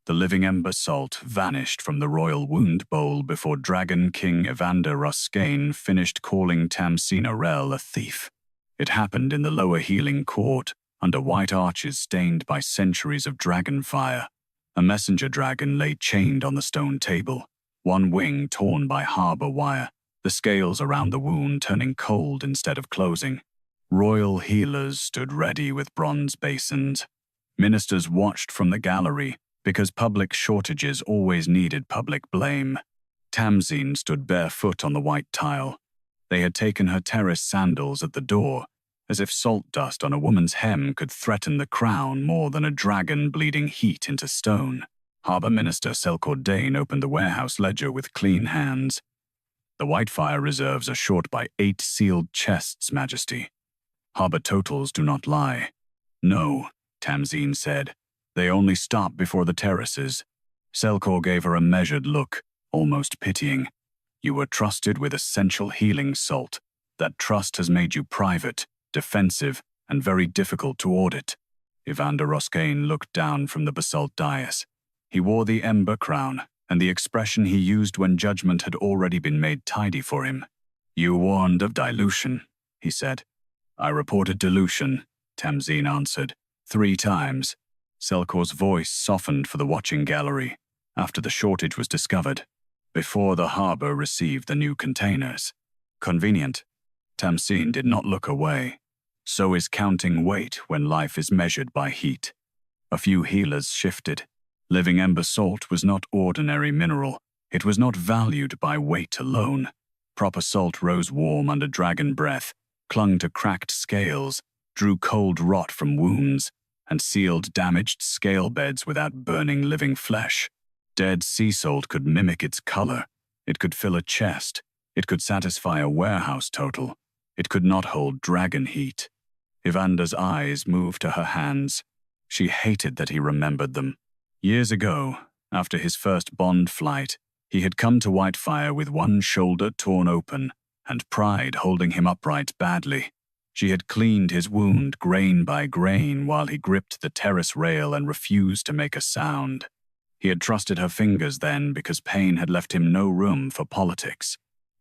The Living Ember Salt vanished from the royal wound bowl before Dragon King Evander Roskane finished calling Tamsine Arrel a thief. It happened in the lower healing court, under white arches stained by centuries of dragon fire. A messenger dragon lay chained on the stone table, one wing torn by harbor wire, the scales around the wound turning cold instead of closing. Royal healers stood ready with bronze basins. Ministers watched from the gallery, because public shortages always needed public blame. Tamsine stood barefoot on the white tile. They had taken her terrace sandals at the door, as if salt dust on a woman's hem could threaten the crown more than a dragon bleeding heat into stone. Harbour Minister Selkor Dane opened the warehouse ledger with clean hands. The Whitefire reserves are short by 8 sealed chests, Majesty. Harbour totals do not lie. No, Tamsine said. They only stop before the terraces. Selkor gave her a measured look, almost pitying. You were trusted with essential healing salt. That trust has made you private, defensive, and very difficult to audit. Evander Roskane looked down from the basalt dais. He wore the ember crown, and the expression he used when judgment had already been made tidy for him. You warned of dilution, he said. I reported dilution, Tamsine answered, 3 times. Selkor's voice softened for the watching gallery, after the shortage was discovered, before the harbour received the new containers. Convenient. Tamsine did not look away. So is counting weight when life is measured by heat. A few healers shifted. Living Ember Salt was not ordinary mineral. It was not valued by weight alone. Proper salt rose warm under dragon breath, clung to cracked scales, drew cold rot from wounds, and sealed damaged scale beds without burning living flesh. Dead sea salt could mimic its color. It could fill a chest. It could satisfy a warehouse total. It could not hold dragon heat. Evander's eyes moved to her hands. She hated that he remembered them. Years ago, after his first bond flight, he had come to Whitefire with one shoulder torn open, and pride holding him upright badly. She had cleaned his wound grain by grain while he gripped the terrace rail and refused to make a sound. He had trusted her fingers then because pain had left him no room for politics.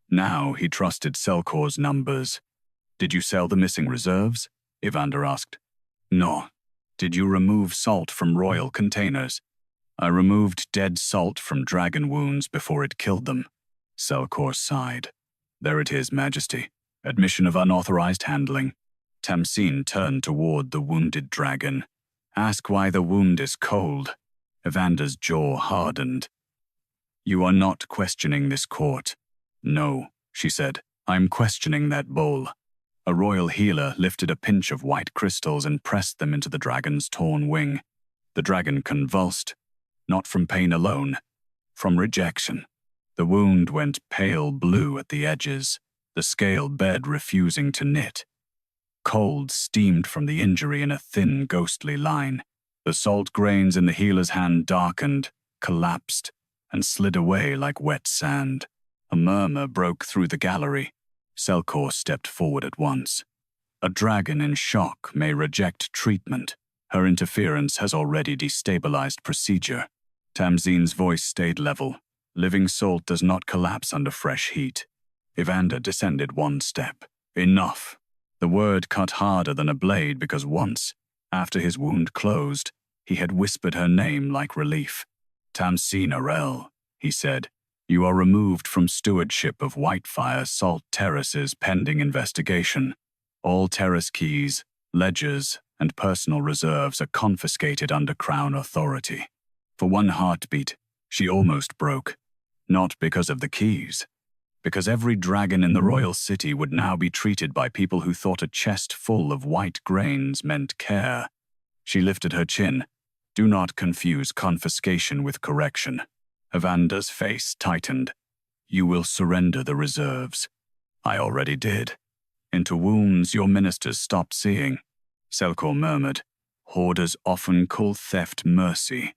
Now he trusted Selkor's numbers. Did you sell the missing reserves? Evander asked. No. Did you remove salt from royal containers? I removed dead salt from dragon wounds before it killed them. Selkor sighed. There it is, Majesty. Admission of unauthorized handling. Tamsine turned toward the wounded dragon. Ask why the wound is cold. Evander's jaw hardened. You are not questioning this court. No, she said. I'm questioning that bowl. A royal healer lifted a pinch of white crystals and pressed them into the dragon's torn wing. The dragon convulsed, not from pain alone, from rejection. The wound went pale blue at the edges, the scale bed refusing to knit. Cold steamed from the injury in a thin, ghostly line. The salt grains in the healer's hand darkened, collapsed, and slid away like wet sand. A murmur broke through the gallery. Selkor stepped forward at once. A dragon in shock may reject treatment. Her interference has already destabilized procedure. Tamsine's voice stayed level. Living salt does not collapse under fresh heat. Evander descended 1 step. Enough. The word cut harder than a blade because once, after his wound closed, he had whispered her name like relief. Tamsine Arrel, he said. You are removed from stewardship of Whitefire salt terraces pending investigation. All terrace keys, ledgers, and personal reserves are confiscated under Crown authority. For 1 heartbeat, she almost broke. Not because of the keys. Because every dragon in the royal city would now be treated by people who thought a chest full of white grains meant care. She lifted her chin. Do not confuse confiscation with correction. Evander's face tightened. You will surrender the reserves. I already did. Into wounds your ministers stopped seeing. Selkor murmured. Hoarders often call theft mercy.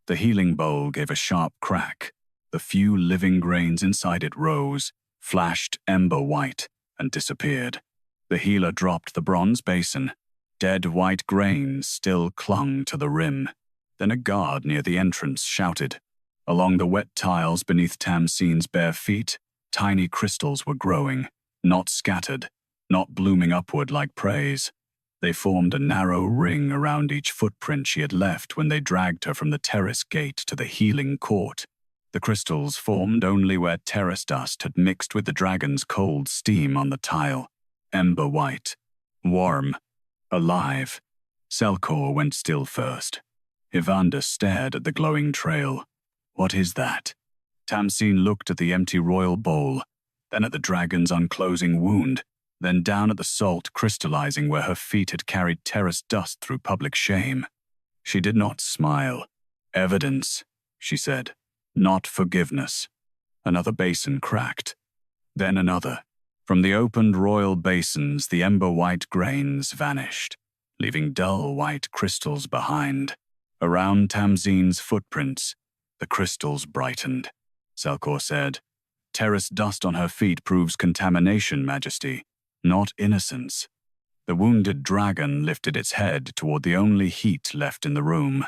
The healing bowl gave a sharp crack. The few living grains inside it rose, flashed ember white, and disappeared. The healer dropped the bronze basin. Dead white grains still clung to the rim. Then a guard near the entrance shouted. Along the wet tiles beneath Tamsine's bare feet, tiny crystals were growing, not scattered, not blooming upward like praise. They formed a narrow ring around each footprint she had left when they dragged her from the terrace gate to the healing court. The crystals formed only where terrace dust had mixed with the dragon's cold steam on the tile. Ember white, warm, alive. Selkor went still first. Evander stared at the glowing trail. What is that? Tamsine looked at the empty royal bowl, then at the dragon's unclosing wound, then down at the salt crystallizing where her feet had carried terrace dust through public shame. She did not smile. Evidence, she said, not forgiveness. Another basin cracked. Then another. From the opened royal basins, the ember-white grains vanished, leaving dull white crystals behind. Around Tamsine's footprints, the crystals brightened. Selkor said, "Terrace dust on her feet proves contamination, Majesty, not innocence." The wounded dragon lifted its head toward the only heat left in the room.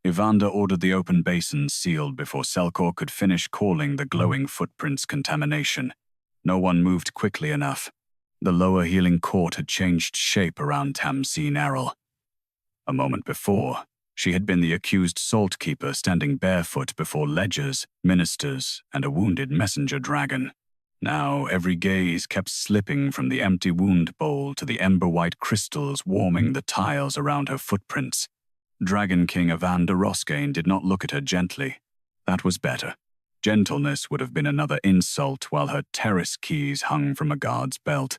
Evander ordered the open basins sealed before Selkor could finish calling the glowing footprints contamination. No one moved quickly enough. The lower healing court had changed shape around Tamsine Arrel. A moment before, she had been the accused salt keeper standing barefoot before ledgers, ministers, and a wounded messenger dragon. Now every gaze kept slipping from the empty wound bowl to the ember-white crystals warming the tiles around her footprints. Dragon King Evander Roskane did not look at her gently. That was better. Gentleness would have been another insult while her terrace keys hung from a guard's belt.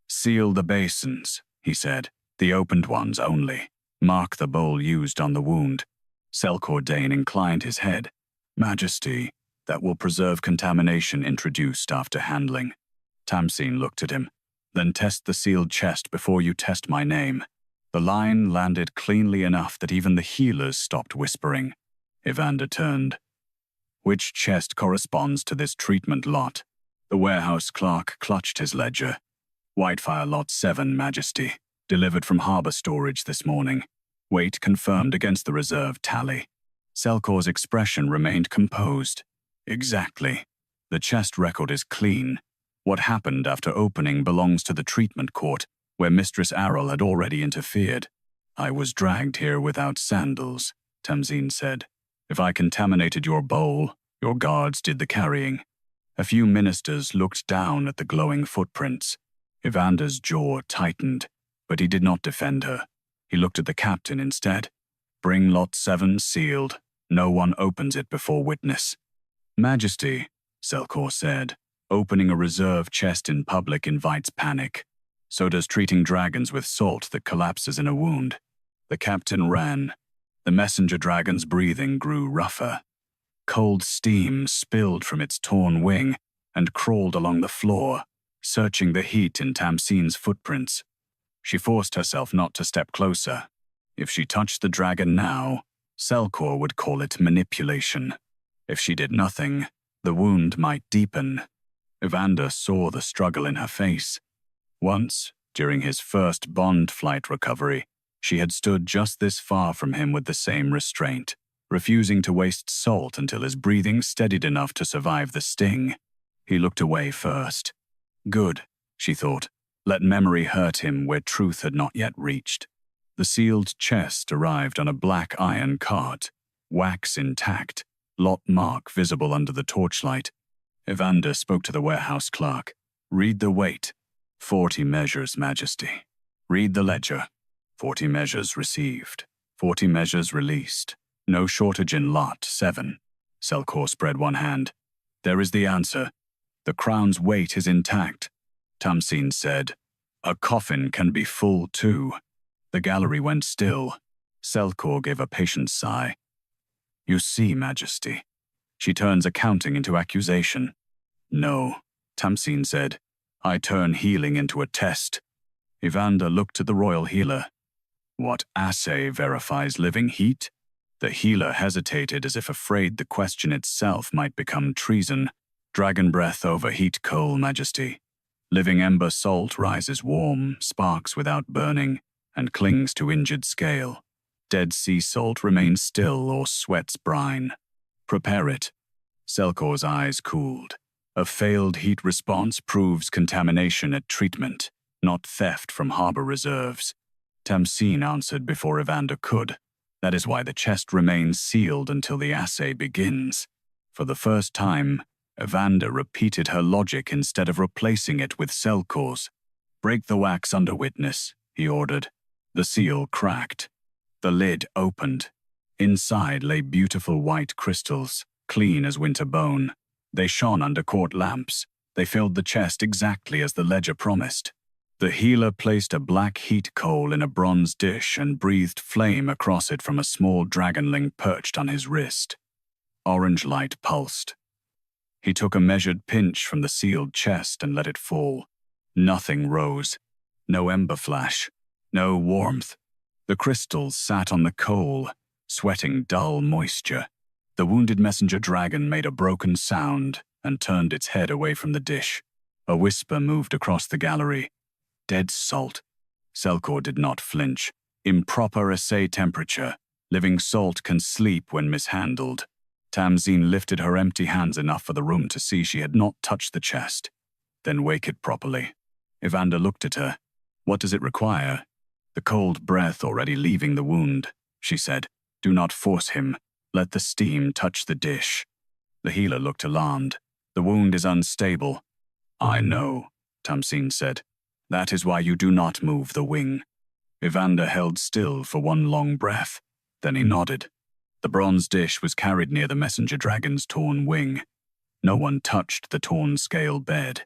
"Seal the basins," he said, "the opened ones only. Mark the bowl used on the wound." Selkor Dane inclined his head. "Majesty, that will preserve contamination introduced after handling." Tamsine looked at him. "Then test the sealed chest before you test my name." The line landed cleanly enough that even the healers stopped whispering. Evander turned. "Which chest corresponds to this treatment lot?" The warehouse clerk clutched his ledger. "Whitefire Lot 7, Majesty. Delivered from harbor storage this morning. Weight confirmed against the reserve tally." Selkor's expression remained composed. "Exactly. The chest record is clean. What happened after opening belongs to the treatment court, where Mistress Arrel had already interfered. I was dragged here without sandals," Tamsine said. "If I contaminated your bowl, your guards did the carrying." A few ministers looked down at the glowing footprints. Evander's jaw tightened, but he did not defend her. He looked at the captain instead. "Bring Lot 7 sealed. No one opens it before witness." "Majesty," Selkor said, "opening a reserve chest in public invites panic. So does treating dragons with salt that collapses in a wound." The captain ran. The messenger dragon's breathing grew rougher. Cold steam spilled from its torn wing and crawled along the floor, searching the heat in Tamsine's footprints. She forced herself not to step closer. If she touched the dragon now, Selkor would call it manipulation. If she did nothing, the wound might deepen. Evander saw the struggle in her face. Once, during his first bond flight recovery, she had stood just this far from him with the same restraint, refusing to waste salt until his breathing steadied enough to survive the sting. He looked away first. Good, she thought. Let memory hurt him where truth had not yet reached. The sealed chest arrived on a black iron cart, wax intact, lot mark visible under the torchlight. Evander spoke to the warehouse clerk. "Read the weight." 40 measures, Majesty." "Read the ledger." 40 measures received. 40 measures released. No shortage in Lot 7. Selkor spread one hand. "There is the answer. The crown's weight is intact." Tamsine said, "A coffin can be full too." The gallery went still. Selkor gave a patient sigh. "You see, Majesty." She turns accounting into accusation. "No," Tamsine said. "I turn healing into a test." Evander looked at the royal healer. "What assay verifies living heat?" The healer hesitated as if afraid the question itself might become treason. "Dragon breath over heat coal, Majesty. Living Ember Salt rises warm, sparks without burning, and clings to injured scale." Dead sea salt remains still or sweats brine. Prepare it. Selkor's eyes cooled. A failed heat response proves contamination at treatment, not theft from harbor reserves. Tamsine answered before Evander could. That is why the chest remains sealed until the assay begins. For the first time, Evander repeated her logic instead of replacing it with Selkor's. "Break the wax under witness," he ordered. The seal cracked. The lid opened. Inside lay beautiful white crystals, clean as winter bone. They shone under court lamps. They filled the chest exactly as the ledger promised. The healer placed a black heat coal in a bronze dish and breathed flame across it from a small dragonling perched on his wrist. Orange light pulsed. He took a measured pinch from the sealed chest and let it fall. Nothing rose. No ember flash. No warmth. The crystals sat on the coal, sweating dull moisture. The wounded messenger dragon made a broken sound and turned its head away from the dish. A whisper moved across the gallery. "Dead salt." Selkor did not flinch. "Improper assay temperature. Living salt can sleep when mishandled." Tamsine lifted her empty hands enough for the room to see she had not touched the chest. "Then wake it properly." Evander looked at her. "What does it require?" "The cold breath already leaving the wound," she said. "Do not force him. Let the steam touch the dish." The healer looked alarmed. "The wound is unstable." "I know," Tamsine said. "That is why you do not move the wing." Evander held still for one long breath. Then he nodded. The bronze dish was carried near the messenger dragon's torn wing. No one touched the torn scale bed.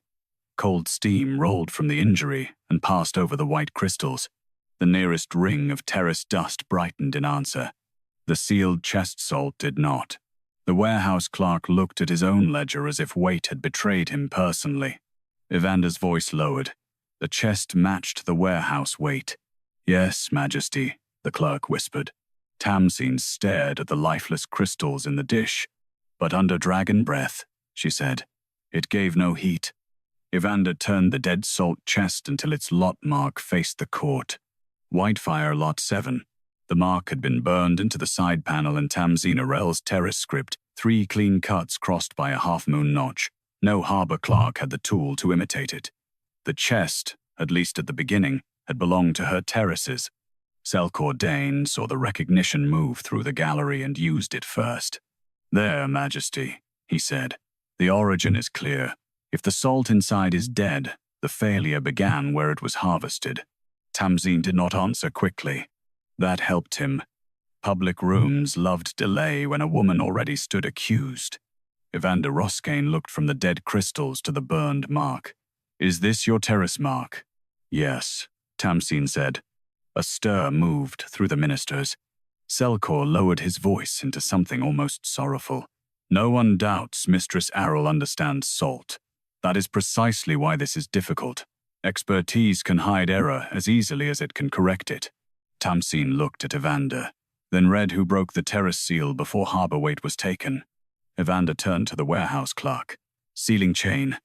Cold steam rolled from the injury and passed over the white crystals. The nearest ring of terrace dust brightened in answer. The sealed chest salt did not. The warehouse clerk looked at his own ledger as if weight had betrayed him personally. Evander's voice lowered. The chest matched the warehouse weight. "Yes, Majesty," the clerk whispered. Tamsine stared at the lifeless crystals in the dish. "But under dragon breath," she said. "It gave no heat." Evander turned the dead salt chest until its lot mark faced the court. Whitefire Lot 7. The mark had been burned into the side panel in Tamsine Arrel's terrace script, 3 clean cuts crossed by a half-moon notch. No harbor clerk had the tool to imitate it. The chest, at least at the beginning, had belonged to her terraces. Selkor Dane saw the recognition move through the gallery and used it first. "There, Majesty," he said. "The origin is clear. If the salt inside is dead, the failure began where it was harvested." Tamsine did not answer quickly. That helped him. Public rooms loved delay when a woman already stood accused. Evander Roskane looked from the dead crystals to the burned mark. "Is this your terrace mark?" "Yes," Tamsine said. A stir moved through the ministers. Selkor lowered his voice into something almost sorrowful. "No one doubts Mistress Arrel understands salt. That is precisely why this is difficult. Expertise can hide error as easily as it can correct it." Tamsine looked at Evander, then read who broke the terrace seal before harbor weight was taken. Evander turned to the warehouse clerk. "Sealing chain."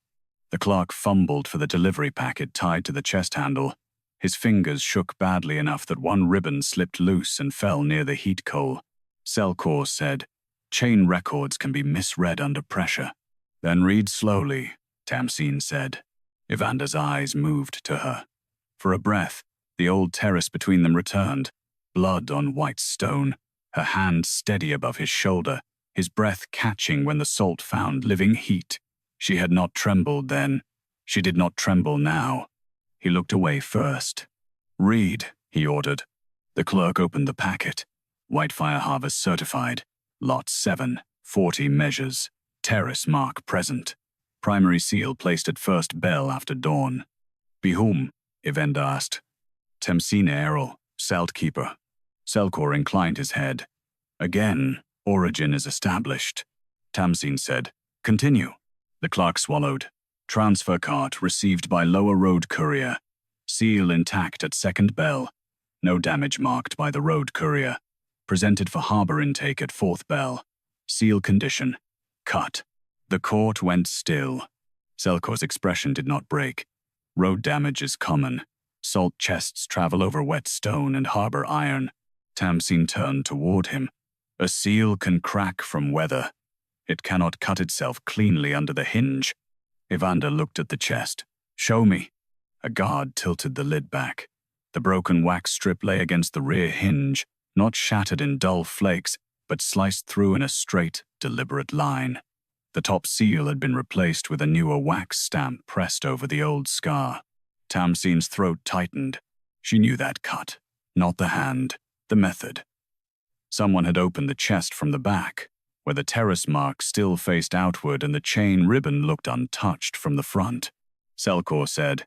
The clerk fumbled for the delivery packet tied to the chest handle. His fingers shook badly enough that one ribbon slipped loose and fell near the heat coal. Selkor said, "Chain records can be misread under pressure." "Then read slowly," Tamsine said. Evander's eyes moved to her. For a breath, the old terrace between them returned. Blood on white stone, her hand steady above his shoulder, his breath catching when the salt found living heat. She had not trembled then. She did not tremble now. He looked away first. "Read," he ordered. The clerk opened the packet. Whitefire Harvest certified. Lot 7, 40 measures. Terrace mark present. Primary seal placed at first bell after dawn. "Be whom?" Evander asked. "Tamsine Arrel, Salt Keeper." Selkor inclined his head. "Again, origin is established." Tamsine said, "Continue." The clerk swallowed. "Transfer cart received by lower road courier. Seal intact at second bell. No damage marked by the road courier. Presented for harbor intake at fourth bell. Seal condition. Cut." The court went still. Selkor's expression did not break. Road damage is common. Salt chests travel over wet stone and harbor iron. Tamsine turned toward him. A seal can crack from weather. It cannot cut itself cleanly under the hinge. Evander looked at the chest. Show me. A guard tilted the lid back. The broken wax strip lay against the rear hinge, not shattered in dull flakes, but sliced through in a straight, deliberate line. The top seal had been replaced with a newer wax stamp pressed over the old scar. Tamsine's throat tightened. She knew that cut. Not the hand, the method. Someone had opened the chest from the back, where the terrace mark still faced outward and the chain ribbon looked untouched from the front. Selkor said,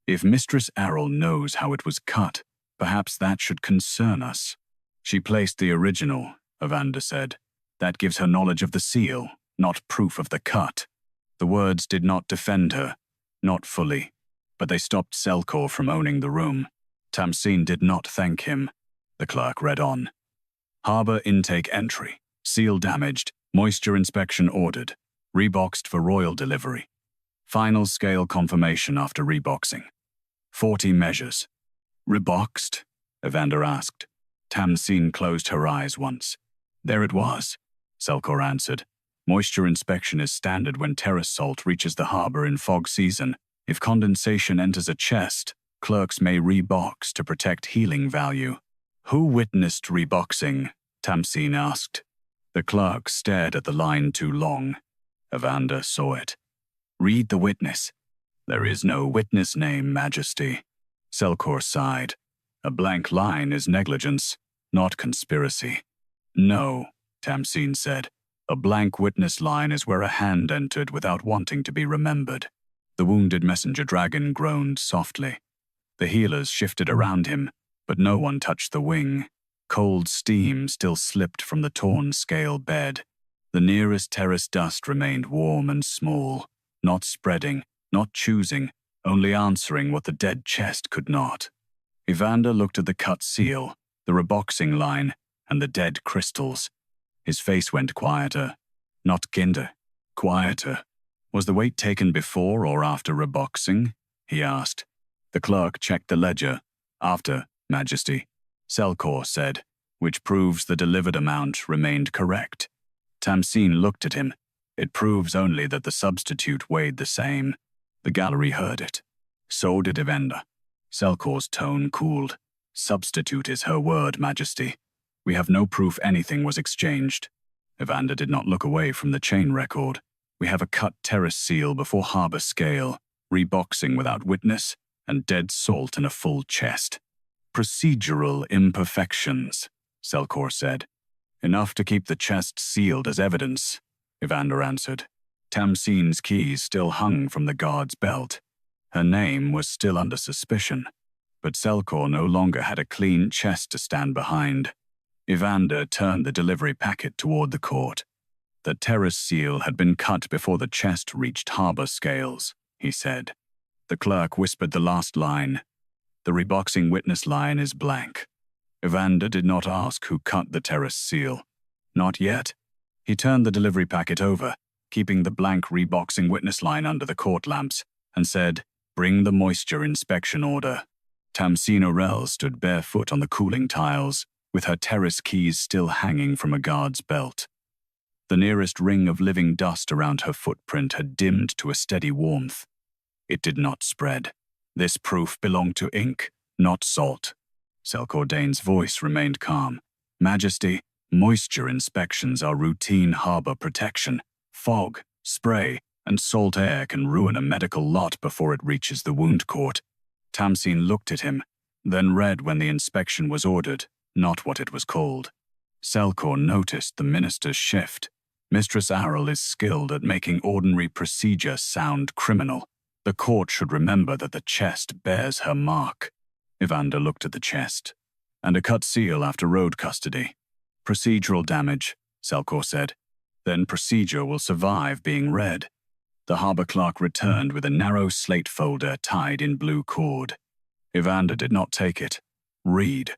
If Mistress Arrel knows how it was cut, perhaps that should concern us. She placed the original, Evander said. That gives her knowledge of the seal, not proof of the cut. The words did not defend her, not fully, but they stopped Selkor from owning the room. Tamsine did not thank him. The clerk read on. Harbor intake entry. Seal damaged. Moisture inspection ordered. Reboxed for royal delivery. Final scale confirmation after reboxing. 40 measures. Reboxed? Evander asked. Tamsine closed her eyes once. There it was, Selkor answered. Moisture inspection is standard when terrace salt reaches the harbor in fog season. If condensation enters a chest, clerks may rebox to protect healing value. Who witnessed reboxing? Tamsine asked. The clerk stared at the line too long. Evander saw it. Read the witness. There is no witness name, Majesty. Selkor sighed. A blank line is negligence, not conspiracy. No, Tamsine said. A blank witness line is where a hand entered without wanting to be remembered. The wounded messenger dragon groaned softly. The healers shifted around him, but no one touched the wing. Cold steam still slipped from the torn scale bed. The nearest terrace dust remained warm and small, not spreading, not choosing, only answering what the dead chest could not. Evander looked at the cut seal, the reboxing line, and the dead crystals. His face went quieter. Not kinder, quieter. Was the weight taken before or after reboxing? He asked. The clerk checked the ledger. After, Majesty. Selkor said, which proves the delivered amount remained correct. Tamsine looked at him. It proves only that the substitute weighed the same. The gallery heard it. So did Evander. Selkor's tone cooled. Substitute is her word, Majesty. We have no proof anything was exchanged. Evander did not look away from the chain record. We have a cut terrace seal before harbor scale, reboxing without witness, and dead salt in a full chest. Procedural imperfections, Selkor said. Enough to keep the chest sealed as evidence, Evander answered. Tamsine's keys still hung from the guard's belt. Her name was still under suspicion, but Selkor no longer had a clean chest to stand behind. Evander turned the delivery packet toward the court. The terrace seal had been cut before the chest reached harbor scales, he said. The clerk whispered the last line. The reboxing witness line is blank. Evander did not ask who cut the terrace seal. Not yet. He turned the delivery packet over, keeping the blank reboxing witness line under the court lamps, and said, Bring the moisture inspection order. Tamsine Arrel stood barefoot on the cooling tiles, with her terrace keys still hanging from a guard's belt. The nearest ring of living dust around her footprint had dimmed to a steady warmth. It did not spread. This proof belonged to ink, not salt. Selkor Dane's voice remained calm. Majesty, moisture inspections are routine harbor protection. Fog, spray, and salt air can ruin a medical lot before it reaches the wound court. Tamsine looked at him, then read when the inspection was ordered, not what it was called. Selkor noticed the minister's shift. Mistress Arrel is skilled at making ordinary procedure sound criminal. The court should remember that the chest bears her mark. Evander looked at the chest. And a cut seal after road custody. Procedural damage, Selkor said. Then procedure will survive being read. The harbor clerk returned with a narrow slate folder tied in blue cord. Evander did not take it. Read.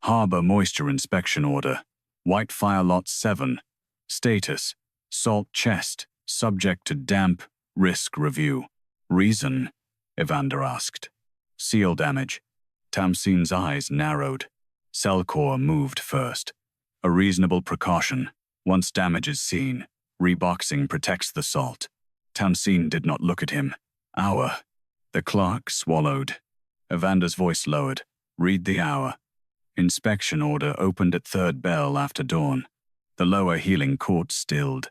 Harbor moisture inspection order. Whitefire lot 7. Status. Salt chest. Subject to damp. Risk review. Reason? Evander asked. Seal damage. Tamsine's eyes narrowed. Selkor moved first. A reasonable precaution. Once damage is seen, reboxing protects the salt. Tamsine did not look at him. Hour. The clerk swallowed. Evander's voice lowered. Read the hour. Inspection order opened at third bell after dawn. The lower healing court stilled.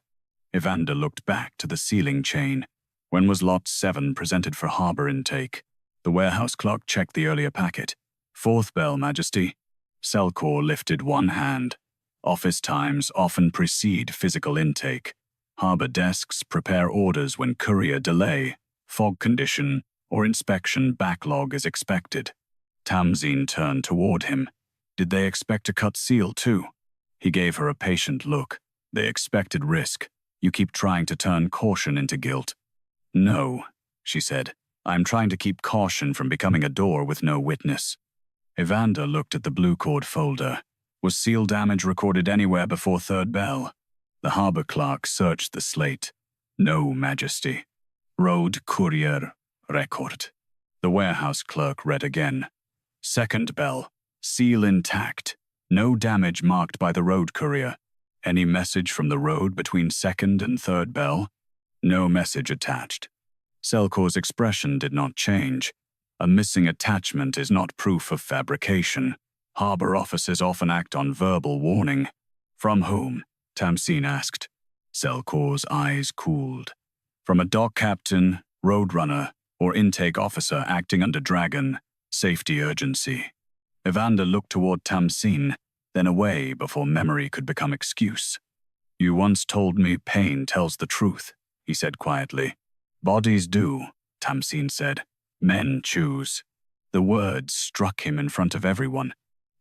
Evander looked back to the ceiling chain. When was Lot 7 presented for harbor intake? The warehouse clerk checked the earlier packet. Fourth bell, Majesty. Selkor lifted one hand. Office times often precede physical intake. Harbor desks prepare orders when courier delay, fog condition, or inspection backlog is expected. Tamsine turned toward him. Did they expect to cut seal too? He gave her a patient look. They expected risk. You keep trying to turn caution into guilt. No, she said. I'm trying to keep caution from becoming a door with no witness. Evander looked at the blue cord folder. Was seal damage recorded anywhere before third bell? The harbor clerk searched the slate. No, Majesty. Road courier record. The warehouse clerk read again. Second bell. Seal intact. No damage marked by the road courier. Any message from the road between second and third bell? No message attached. Selkor's expression did not change. A missing attachment is not proof of fabrication. Harbor officers often act on verbal warning. From whom? Tamsine asked. Selkor's eyes cooled. From a dock captain, roadrunner, or intake officer acting under Dragon, safety urgency. Evander looked toward Tamsine, then away before memory could become excuse. You once told me pain tells the truth, he said quietly. Bodies do, Tamsine said. Men choose. The words struck him in front of everyone.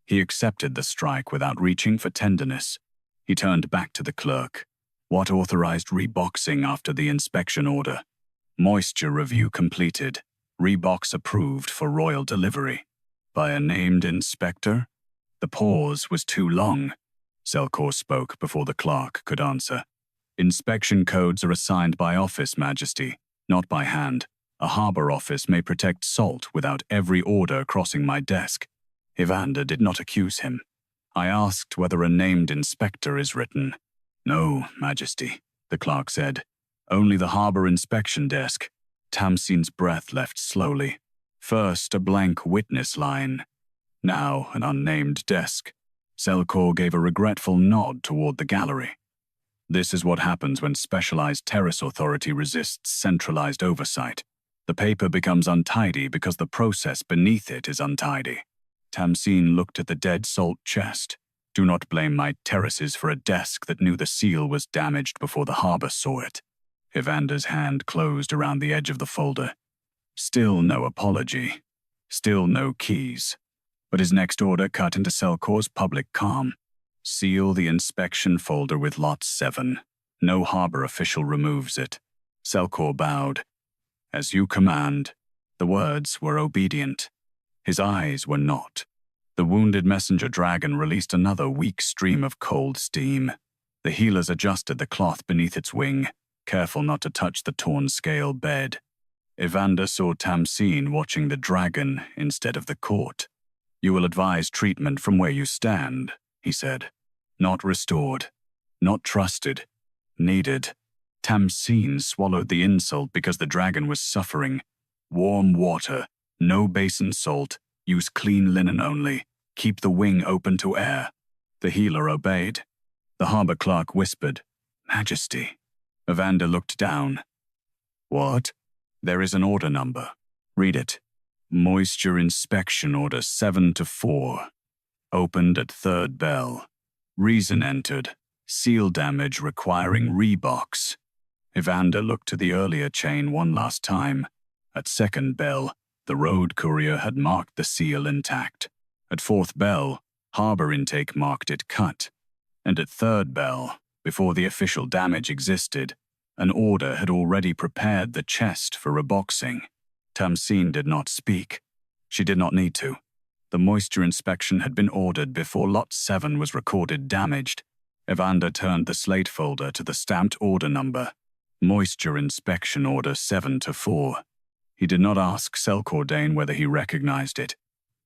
He accepted the strike without reaching for tenderness. He turned back to the clerk. What authorized reboxing after the inspection order? Moisture review completed. Rebox approved for royal delivery. By a named inspector? The pause was too long. Selkor spoke before the clerk could answer. Inspection codes are assigned by office, Majesty, not by hand. A harbor office may protect salt without every order crossing my desk. Evander did not accuse him. I asked whether a named inspector is written. No, Majesty, the clerk said. Only the harbor inspection desk. Tamsine's breath left slowly. First, a blank witness line. Now, an unnamed desk. Selkor gave a regretful nod toward the gallery. This is what happens when specialized terrace authority resists centralized oversight. The paper becomes untidy because the process beneath it is untidy. Tamsine looked at the dead salt chest. Do not blame my terraces for a desk that knew the seal was damaged before the harbor saw it. Evander's hand closed around the edge of the folder. Still no apology. Still no keys. But his next order cut into Selkor's public calm. Seal the inspection folder with Lot 7. No harbor official removes it. Selkor bowed. As you command. The words were obedient. His eyes were not. The wounded messenger dragon released another weak stream of cold steam. The healers adjusted the cloth beneath its wing, careful not to touch the torn scale bed. Evander saw Tamsine watching the dragon instead of the court. You will advise treatment from where you stand, he said. Not restored. Not trusted. Needed. Tamsine swallowed the insult because the dragon was suffering. Warm water. No basin salt. Use clean linen only. Keep the wing open to air. The healer obeyed. The harbor clerk whispered, Majesty. Evander looked down. What? There is an order number. Read it. Moisture inspection order 7-4. Opened at third bell. Reason entered. Seal damage requiring rebox. Evander looked to the earlier chain one last time. At second bell, the road courier had marked the seal intact. At fourth bell, harbor intake marked it cut. And at third bell, before the official damage existed, an order had already prepared the chest for reboxing. Tamsine did not speak. She did not need to. The moisture inspection had been ordered before Lot 7 was recorded damaged. Evander turned the slate folder to the stamped order number. Moisture inspection order 7-4. He did not ask Selkor whether he recognized it.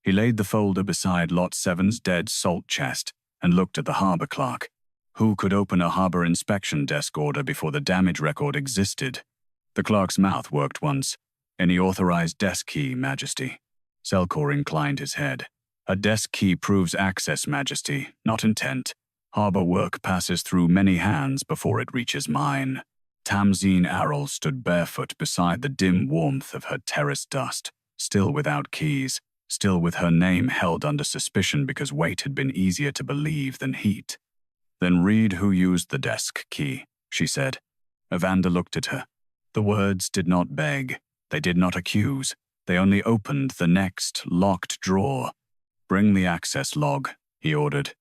He laid the folder beside Lot 7's dead salt chest and looked at the harbor clerk. Who could open a harbor inspection desk order before the damage record existed? The clerk's mouth worked once. Any authorized desk key, Majesty? Selkor inclined his head. A desk key proves access, Majesty, not intent. Harbor work passes through many hands before it reaches mine. Tamsine Arrel stood barefoot beside the dim warmth of her terrace dust, still without keys, still with her name held under suspicion because weight had been easier to believe than heat. Then read who used the desk key, she said. Evander looked at her. The words did not beg. They did not accuse. They only opened the next locked drawer. Bring the access log, he ordered.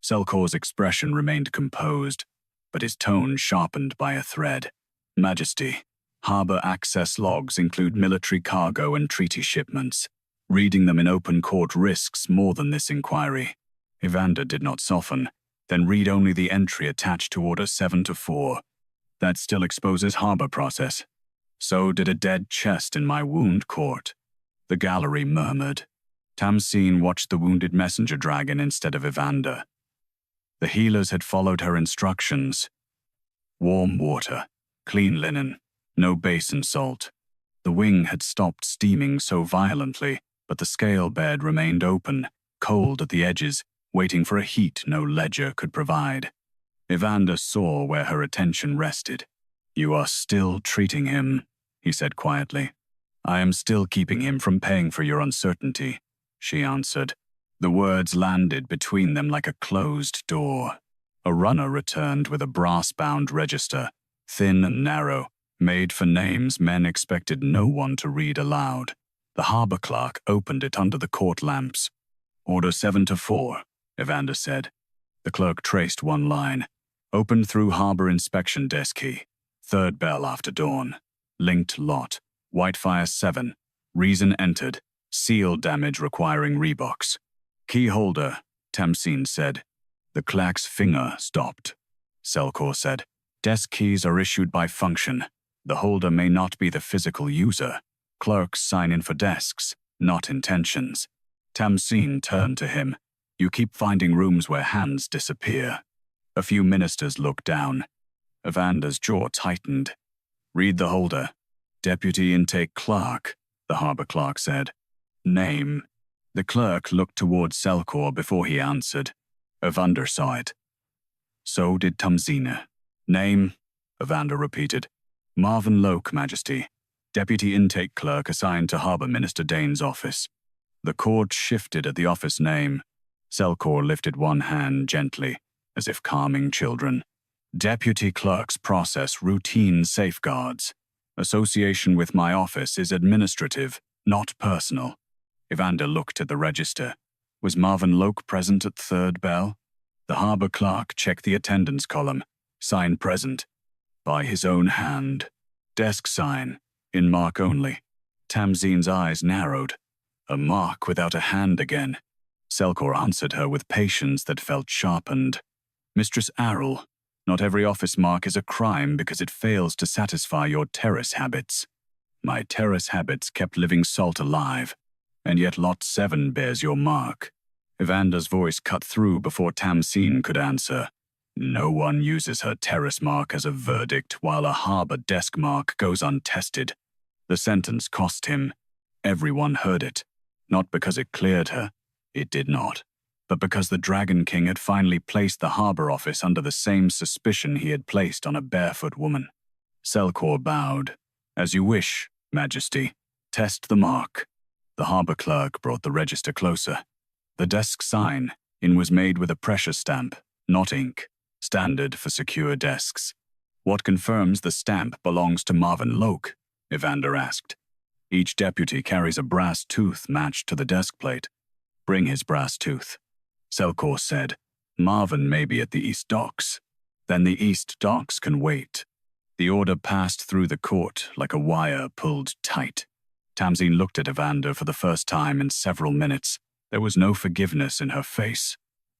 Selkor's expression remained composed, but his tone sharpened by a thread. Majesty, harbor access logs include military cargo and treaty shipments. Reading them in open court risks more than this inquiry. Evander did not soften. Then read only the entry attached to Order 7-4. That still exposes harbor process. So did a dead chest in my wound court. The gallery murmured. Tamsine watched the wounded messenger dragon instead of Evander. The healers had followed her instructions. Warm water, clean linen, no basin salt. The wing had stopped steaming so violently, but the scale bed remained open, cold at the edges, waiting for a heat no ledger could provide. Evander saw where her attention rested. You are still treating him, he said quietly. I am still keeping him from paying for your uncertainty, she answered. The words landed between them like a closed door. A runner returned with a brass-bound register, thin and narrow, made for names men expected no one to read aloud. The harbor clerk opened it under the court lamps. Order 7-4, Evander said. The clerk traced one line. Opened through harbor inspection desk key. Third bell after dawn. Linked lot. Whitefire 7. Reason entered. Seal damage requiring rebox. Key holder, Tamsine said. The clerk's finger stopped. Selkor said. Desk keys are issued by function. The holder may not be the physical user. Clerks sign in for desks, not intentions. Tamsine turned to him. You keep finding rooms where hands disappear. A few ministers looked down. Evander's jaw tightened. Read the holder. Deputy intake clerk, the harbor clerk said. Name. The clerk looked towards Selkor before he answered. Evander saw it. So did Tamsine. Name, Evander repeated. Marvin Loke, Majesty. Deputy intake clerk assigned to Harbor Minister Dane's office. The court shifted at the office name. Selkor lifted one hand gently, as if calming children. Deputy clerks process routine safeguards. Association with my office is administrative, not personal. Evander looked at the register. Was Marvin Loke present at third bell? The harbor clerk checked the attendance column. Sign present. By his own hand. Desk sign. In mark only. Tamsine's eyes narrowed. A mark without a hand again. Selkor answered her with patience that felt sharpened. Mistress Arrel, not every office mark is a crime because it fails to satisfy your terrace habits. My terrace habits kept Living Salt alive, and yet Lot 7 bears your mark. Evander's voice cut through before Tamsine could answer. No one uses her terrace mark as a verdict while a harbor desk mark goes untested. The sentence cost him. Everyone heard it. Not because it cleared her. It did not. But because the Dragon King had finally placed the harbor office under the same suspicion he had placed on a barefoot woman. Selkor bowed. As you wish, Majesty. Test the mark. The harbor clerk brought the register closer. The desk sign, in was made with a pressure stamp, not ink. Standard for secure desks. What confirms the stamp belongs to Marvin Loke? Evander asked. Each deputy carries a brass tooth matched to the desk plate. Bring his brass tooth. Selkor said, Marvin may be at the East Docks. Then the East Docks can wait. The order passed through the court like a wire pulled tight. Tamsine looked at Evander for the first time in several minutes. There was no forgiveness in her face.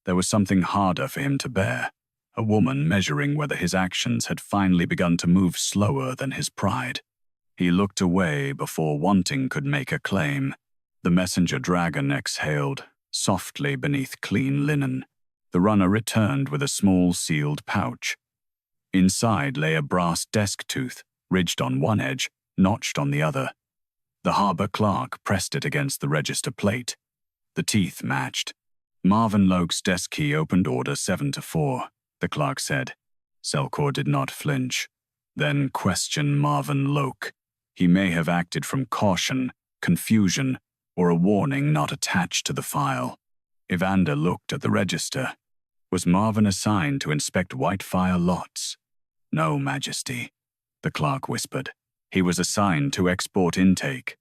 There was something harder for him to bear. A woman measuring whether his actions had finally begun to move slower than his pride. He looked away before wanting could make a claim. The messenger dragon exhaled, softly beneath clean linen. The runner returned with a small sealed pouch. Inside lay a brass desk tooth, ridged on one edge, notched on the other. The harbor clerk pressed it against the register plate. The teeth matched. Marvin Loke's desk key opened order 7-4, the clerk said. Selkor did not flinch. Then question Marvin Loke. He may have acted from caution, confusion, or a warning not attached to the file. Evander looked at the register. Was Marvin assigned to inspect Whitefire lots? No, Majesty, the clerk whispered. He was assigned to export intake.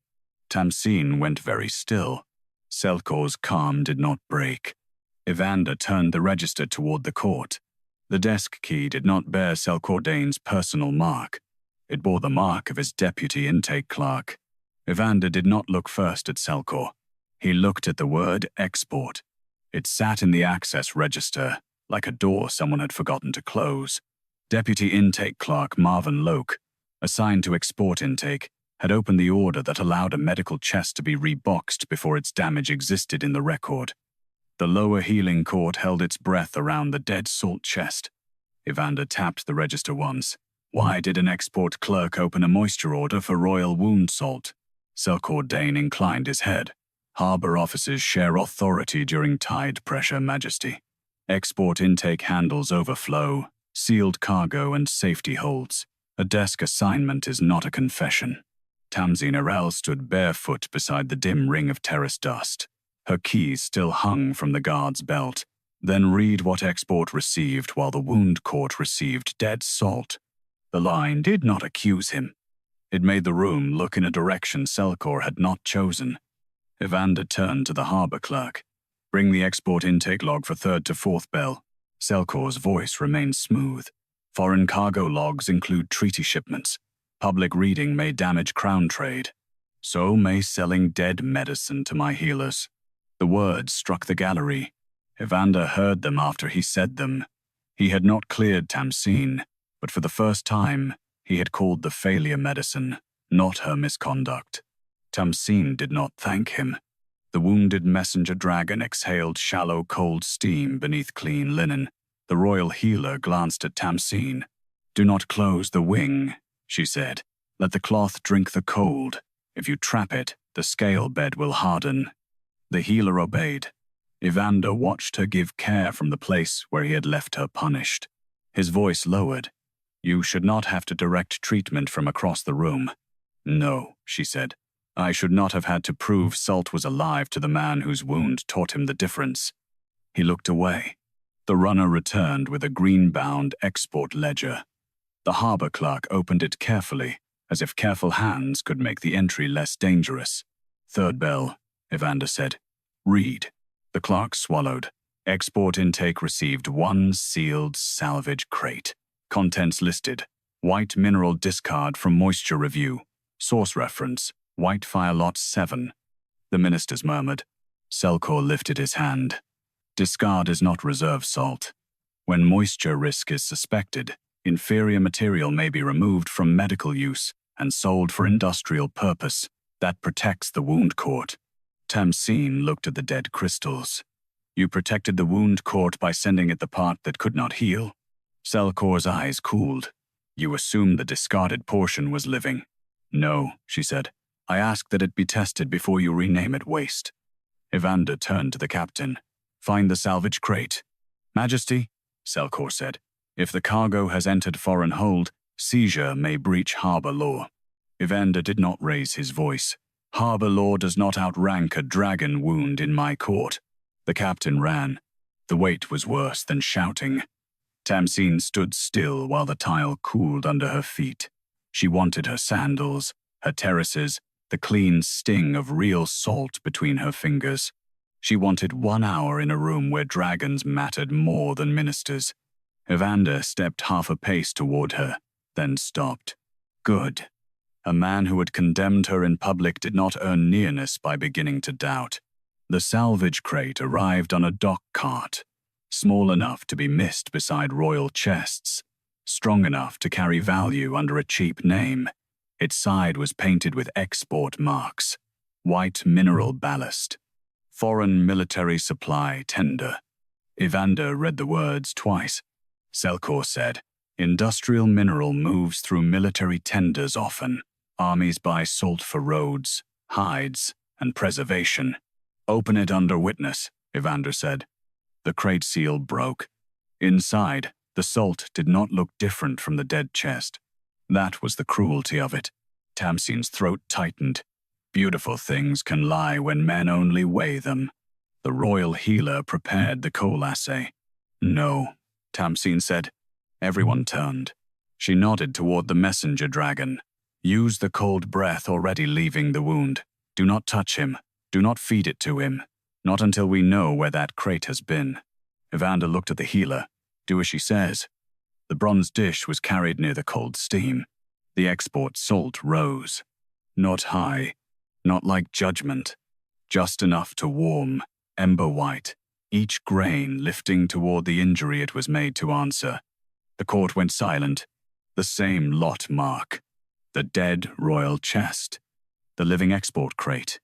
Tamsine went very still. Selkor's calm did not break. Evander turned the register toward the court. The desk key did not bear Selkor Dane's personal mark. It bore the mark of his deputy intake clerk. Evander did not look first at Selkor. He looked at the word export. It sat in the access register, like a door someone had forgotten to close. Deputy intake clerk Marvin Loke, assigned to export intake, had opened the order that allowed a medical chest to be reboxed before its damage existed in the record. The lower healing court held its breath around the dead salt chest. Evander tapped the register once. Why did an export clerk open a moisture order for royal wound salt? Selkor Dane inclined his head. Harbor officers share authority during tide pressure, Majesty. Export intake handles overflow, sealed cargo, and safety holds. A desk assignment is not a confession. Tamsine Arrel stood barefoot beside the dim ring of terrace dust. Her keys still hung from the guard's belt. Then read what export received while the wound court received dead salt. The line did not accuse him. It made the room look in a direction Selkor had not chosen. Evander turned to the harbor clerk. Bring the export intake log for 3rd to 4th bell. Selkor's voice remained smooth. Foreign cargo logs include treaty shipments. Public reading may damage crown trade. So may selling dead medicine to my healers. The words struck the gallery. Evander heard them after he said them. He had not cleared Tamsine, but for the first time, he had called the failure medicine, not her misconduct. Tamsine did not thank him. The wounded messenger dragon exhaled shallow, cold steam beneath clean linen. The royal healer glanced at Tamsine. Do not close the wing, she said. Let the cloth drink the cold. If you trap it, the scale bed will harden. The healer obeyed. Evander watched her give care from the place where he had left her punished. His voice lowered. You should not have to direct treatment from across the room. No, she said. I should not have had to prove Salt was alive to the man whose wound taught him the difference. He looked away. The runner returned with a green-bound export ledger. The harbor clerk opened it carefully, as if careful hands could make the entry less dangerous. 3rd bell, Evander said. Read. The clerk swallowed. Export intake received 1 sealed salvage crate. Contents listed. White mineral discard from moisture review. Source reference. Whitefire Lot 7. The ministers murmured. Selkor lifted his hand. Discard is not reserve salt. When moisture risk is suspected, inferior material may be removed from medical use and sold for industrial purpose. That protects the wound court. Tamsine looked at the dead crystals. You protected the wound court by sending it the part that could not heal? Selkor's eyes cooled. You assumed the discarded portion was living. No, she said. I ask that it be tested before you rename it waste. Evander turned to the captain. Find the salvage crate. Majesty, Selkor said. If the cargo has entered foreign hold, seizure may breach harbor law. Evander did not raise his voice. Harbor law does not outrank a dragon wound in my court. The captain ran. The weight was worse than shouting. Tamsine stood still while the tile cooled under her feet. She wanted her sandals, her terraces, the clean sting of real salt between her fingers. She wanted 1 hour in a room where dragons mattered more than ministers. Evander stepped half a pace toward her, then stopped. Good. A man who had condemned her in public did not earn nearness by beginning to doubt. The salvage crate arrived on a dock cart, small enough to be missed beside royal chests, strong enough to carry value under a cheap name. Its side was painted with export marks. white mineral ballast. Foreign military supply tender. Evander read the words twice. Selkor said, industrial mineral moves through military tenders often. Armies buy salt for roads, hides, and preservation. Open it under witness, Evander said. The crate seal broke. Inside, the salt did not look different from the dead chest. That was the cruelty of it. Tamsine's throat tightened. Beautiful things can lie when men only weigh them. The royal healer prepared the coal assay. No, Tamsine said. Everyone turned. She nodded toward the messenger dragon. Use the cold breath already leaving the wound. Do not touch him. Do not feed it to him. Not until we know where that crate has been. Evander looked at the healer. Do as she says. The bronze dish was carried near the cold steam. The export salt rose. Not high. Not like judgment. Just enough to warm, ember white, each grain lifting toward the injury it was made to answer. The court went silent. The same lot mark. The dead royal chest. The living export crate.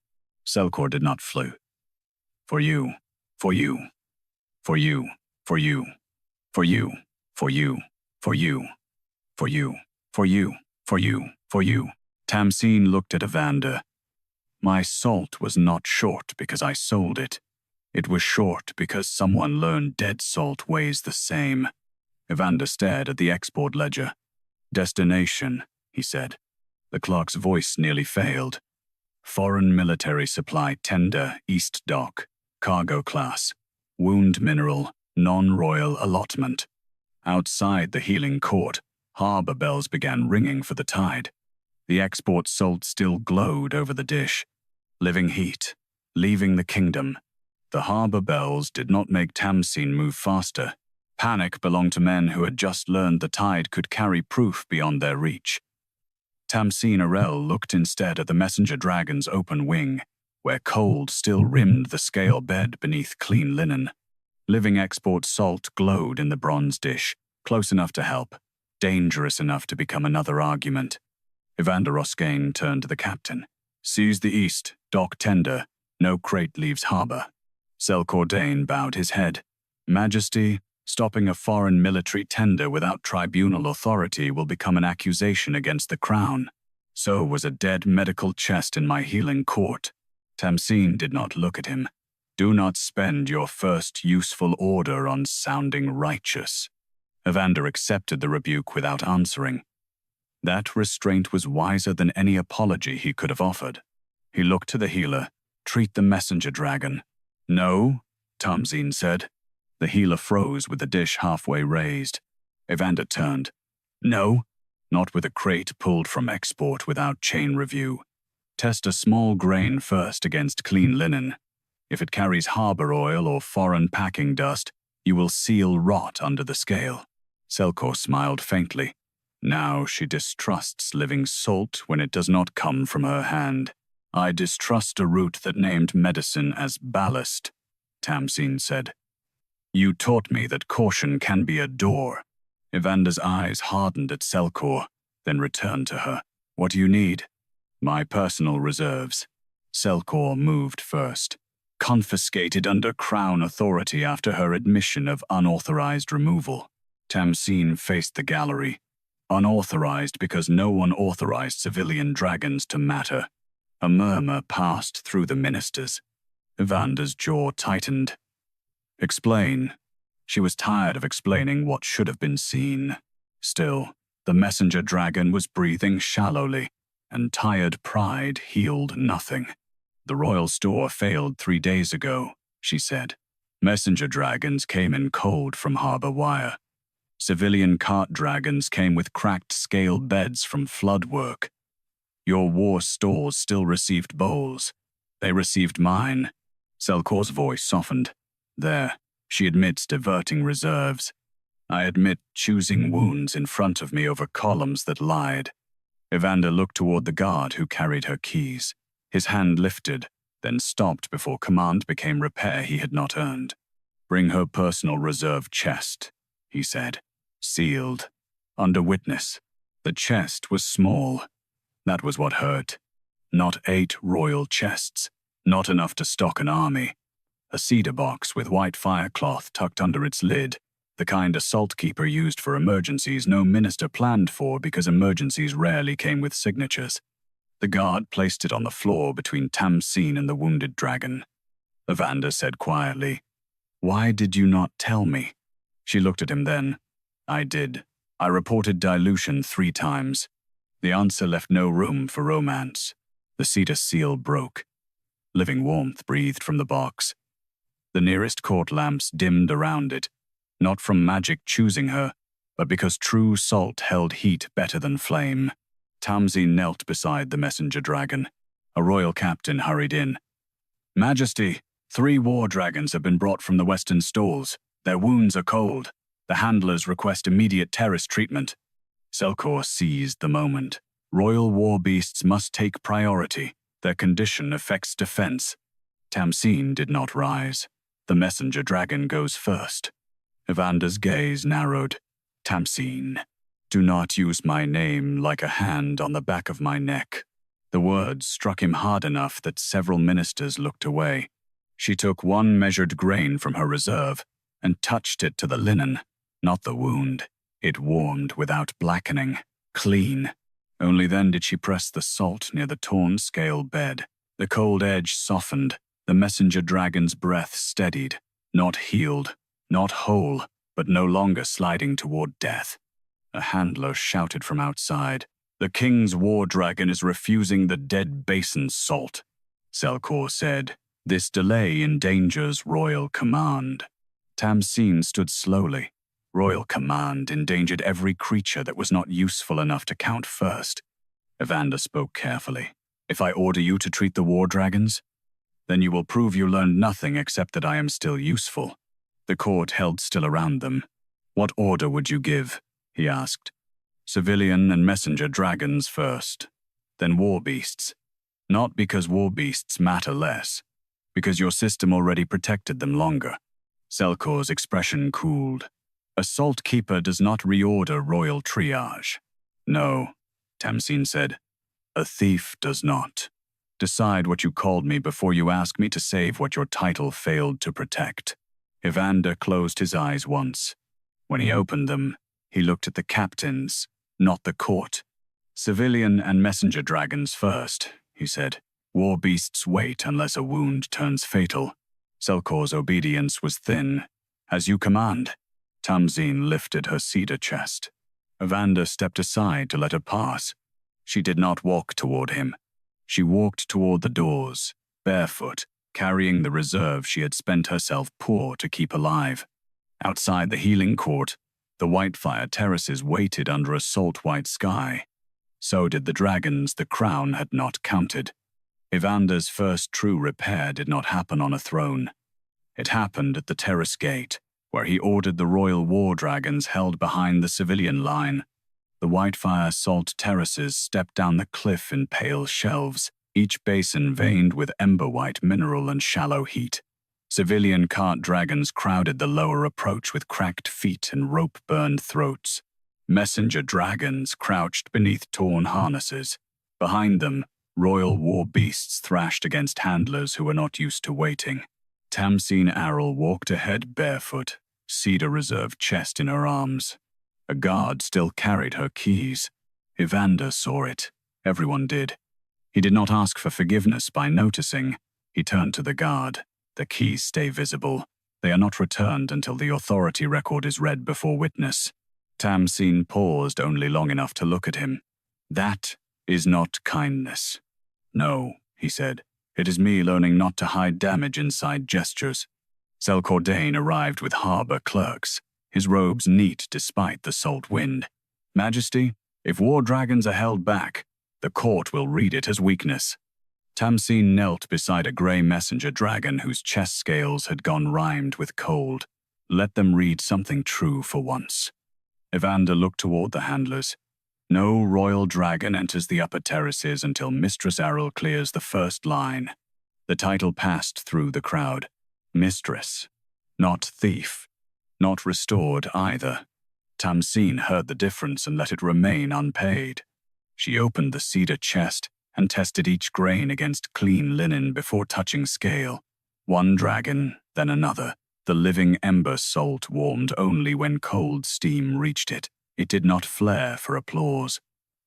Selkor did not flew. For you, for you, for you, for you, for you, for you, for you, for you, for you, for you, for you. Tamsine looked at Evander. My salt was not short because I sold it. It was short because someone learned dead salt weighs the same. Evander stared at the export ledger. Destination, he said. The clerk's voice nearly failed. Foreign military supply tender, East Dock, cargo class, wound mineral, non-royal allotment. Outside the healing court, harbor bells began ringing for the tide. The export salt still glowed over the dish. Living heat, leaving the kingdom. The harbor bells did not make Tamsine move faster. Panic belonged to men who had just learned the tide could carry proof beyond their reach. Tamsine Arrel looked instead at the messenger dragon's open wing, where cold still rimmed the scale bed beneath clean linen. Living export salt glowed in the bronze dish, close enough to help, dangerous enough to become another argument. Evander Roskane turned to the captain. Seize the east, dock tender, no crate leaves harbor. Selkor Dane bowed his head. Majesty, stopping a foreign military tender without tribunal authority will become an accusation against the crown. So was a dead medical chest in my healing court. Tamsine did not look at him. Do not spend your first useful order on sounding righteous. Evander accepted the rebuke without answering. That restraint was wiser than any apology he could have offered. He looked to the healer. Treat the messenger dragon. No, Tamsine said. The healer froze with the dish halfway raised. Evander turned. No, not with a crate pulled from export without chain review. Test a small grain first against clean linen. If it carries harbor oil or foreign packing dust, you will seal rot under the scale. Selkor smiled faintly. Now she distrusts living salt when it does not come from her hand. I distrust a root that named medicine as ballast, Tamsine said. You taught me that caution can be a door. Evander's eyes hardened at Selkor, then returned to her. What do you need? My personal reserves. Selkor moved first. Confiscated under crown authority after her admission of unauthorized removal. Tamsine faced the gallery. Unauthorized because no one authorized civilian dragons to matter. A murmur passed through the ministers. Evander's jaw tightened. Explain. She was tired of explaining what should have been seen. Still, the messenger dragon was breathing shallowly, and tired pride healed nothing. The royal store failed 3 days ago, she said. Messenger dragons came in cold from harbor wire. Civilian cart dragons came with cracked scale beds from flood work. Your war stores still received bowls. They received mine. Selkor's voice softened. There, she admits diverting reserves. I admit choosing wounds in front of me over columns that lied. Evander looked toward the guard who carried her keys. His hand lifted, then stopped before command became repair he had not earned. Bring her personal reserve chest, he said. Sealed. Under witness. The chest was small. That was what hurt. Not 8 royal chests, not enough to stock an army. A cedar box with white firecloth tucked under its lid, the kind a salt keeper used for emergencies no minister planned for because emergencies rarely came with signatures. The guard placed it on the floor between Tamsine and the wounded dragon. Evander said quietly, "Why did you not tell me?" She looked at him then. "I did. I reported dilution 3 times. The answer left no room for romance." The cedar seal broke. Living warmth breathed from the box. The nearest court lamps dimmed around it, not from magic choosing her, but because true salt held heat better than flame. Tamsine knelt beside the messenger dragon. A royal captain hurried in. "Majesty, 3 war dragons have been brought from the western stalls. Their wounds are cold. The handlers request immediate terrace treatment." Selkor seized the moment. Royal war beasts must take priority. Their condition affects defense. Tamsine did not rise. The messenger dragon goes first. Evander's gaze narrowed. "Tamsine, do not use my name like a hand on the back of my neck." The words struck him hard enough that several ministers looked away. She took 1 measured grain from her reserve and touched it to the linen, not the wound. It warmed without blackening, clean. Only then did she press the salt near the torn scale bed. The cold edge softened. The messenger dragon's breath steadied, not healed, not whole, but no longer sliding toward death. A handler shouted from outside, "The king's war dragon is refusing the dead basin's salt." Selkor said, "This delay endangers royal command." Tamsine stood slowly. Royal command endangered every creature that was not useful enough to count first. Evander spoke carefully. "If I order you to treat the war dragons, then you will prove you learned nothing except that I am still useful." The court held still around them. "What order would you give?" he asked. "Civilian and messenger dragons first, then war beasts. Not because war beasts matter less, because your system already protected them longer." Selkor's expression cooled. "A salt keeper does not reorder royal triage." "No," Tamsine said. "A thief does not. Decide what you called me before you ask me to save what your title failed to protect." Evander closed his eyes once. When he opened them, he looked at the captains, not the court. "Civilian and messenger dragons first," he said. "War beasts wait unless a wound turns fatal." Selkor's obedience was thin. "As you command." Tamsine lifted her cedar chest. Evander stepped aside to let her pass. She did not walk toward him. She walked toward the doors, barefoot, carrying the reserve she had spent herself poor to keep alive. Outside the healing court, the Whitefire terraces waited under a salt-white sky. So did the dragons the crown had not counted. Evander's first true repair did not happen on a throne. It happened at the terrace gate, where he ordered the royal war dragons held behind the civilian line. The Whitefire salt terraces stepped down the cliff in pale shelves, each basin veined with ember-white mineral and shallow heat. Civilian cart dragons crowded the lower approach with cracked feet and rope-burned throats. Messenger dragons crouched beneath torn harnesses. Behind them, royal war beasts thrashed against handlers who were not used to waiting. Tamsine Arrel walked ahead barefoot, cedar reserve chest in her arms. A guard still carried her keys. Evander saw it. Everyone did. He did not ask for forgiveness by noticing. He turned to the guard. "The keys stay visible. They are not returned until the authority record is read before witness." Tamsine paused only long enough to look at him. "That is not kindness." "No," he said. "It is me learning not to hide damage inside gestures." Selkor Dane arrived with harbor clerks, his robes neat despite the salt wind. "Majesty, if war dragons are held back, the court will read it as weakness." Tamsine knelt beside a gray messenger dragon whose chest scales had gone rimed with cold. "Let them read something true for once." Evander looked toward the handlers. "No royal dragon enters the upper terraces until Mistress Arrel clears the first line." The title passed through the crowd. Mistress, not thief, not restored either. Tamsine heard the difference and let it remain unpaid. She opened the cedar chest, and tested each grain against clean linen before touching scale. One dragon, then another. The living ember salt warmed only when cold steam reached it. It did not flare for applause.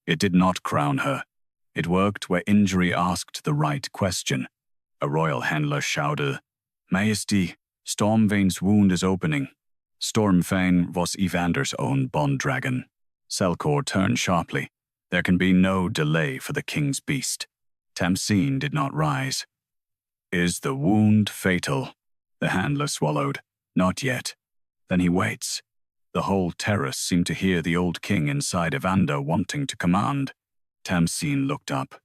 It did not crown her. It worked where injury asked the right question. A royal handler shouted, "Majesty, Stormvane's wound is opening." Stormvane was Evander's own bond dragon. Selkor turned sharply. There can be no delay for the king's beast. Tamsine did not rise. "Is the wound fatal?" The handler swallowed. "Not yet." Then he waits. The whole terrace seemed to hear the old king inside Evander wanting to command. Tamsine looked up.